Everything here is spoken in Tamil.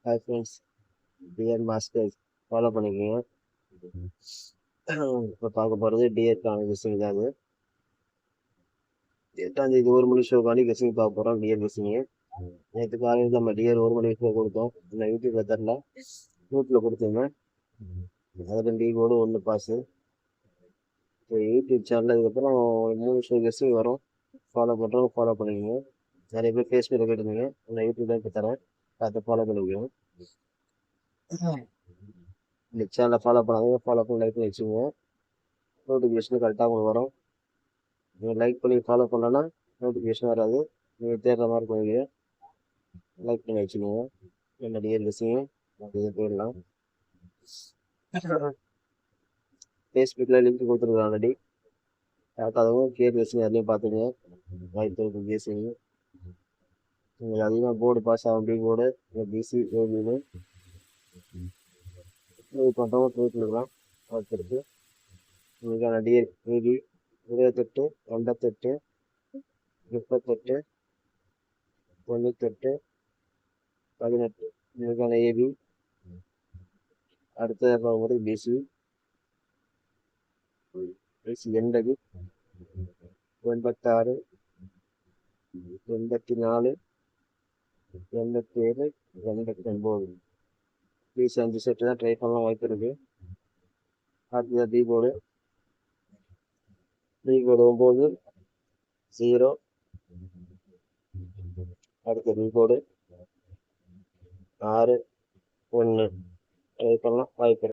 ஹாய் ஃப்ரெண்ட்ஸ், டிஎர் மாஸ்டர்ஸ் ஃபாலோ பண்ணிக்கோங்க. இப்போ பார்க்க போகிறது டிஎர்க்கான கெஸ்ஸிங் தான். அது 8ஆம் தேதி 1 மணி ஷோக்காண்டி கெஸ்ஸிங் பார்க்க போகிறோம். டிஎர் கெஸ்ஸிங்கு நேற்று காலையில் நம்ம டிஎர் 1 மணி ஷோ கொடுத்தோம். இந்த யூடியூப்பில் தரல, யூடியூப்பில் கொடுத்துருந்தேன். அது 2 கோடு 1 பாஸு. இப்போ யூடியூப் சேனலில் இதுக்கப்புறம் 3 ஷோ கெஸ்ஸிங் வரும். ஃபாலோ பண்ணுறோம், ஃபாலோ பண்ணிக்கோங்க. நிறைய பேர் ஃபேஸ்புக்கில் கேட்டுருந்தீங்க, நான் யூடியூப்ல இப்போ தரேன், பார்த்து ஃபாலோ பண்ணிக்கோங்க. இந்த சேனலை ஃபாலோ பண்ணாதீங்க, ஃபாலோ பண்ணி லைக் பண்ணி வச்சுக்கோங்க. நோட்டிஃபிகேஷன் கரெக்டாக உங்களுக்கு வரும். நீங்கள் லைக் பண்ணி ஃபாலோ பண்ணலன்னா நோட்டிஃபிகேஷன் வராது. நீங்கள் தேடுற மாதிரி பண்ணுவீங்க. லைக் பண்ணி வச்சுக்கோங்க. என்ன டிஎர் கெஸ்ஸிங்கு இது போயிடலாம். ஃபேஸ்புக்கில் லிங்க் கொடுத்துருக்கேன் ஆல்ரெடி. பார்க்காதவங்க டிஎர் கெஸ்ஸிங் அதுலேயும் பார்த்துங்க. வாய்ப்பு இருக்குது கெஸ்ஸிங்கு. உங்களுக்கு அதிகமாக போர்டு பாஸ் ஆகும். பி போர்டு பிசி ஏபின்னு ட்ரை பண்ணுறவங்க ட்ரை பண்ணிக்கலாம். வாய்ப்பு இருக்குது. உங்களுக்கான டிஎர் ஏபி 28 88 38 98 18 உங்களுக்கான ஏபி. அடுத்த போகும்போது பிசி 80 86 84 87 89 பிசி 5 செட்டு தான் ட்ரை பண்ணலாம். வாய்ப்பு இருக்குது. அடுத்தது டி போர்டு 9 0. அடுத்த பி போர்டு 6 1 ட்ரை பண்ணலாம். வாய்ப்பு இருக்குது.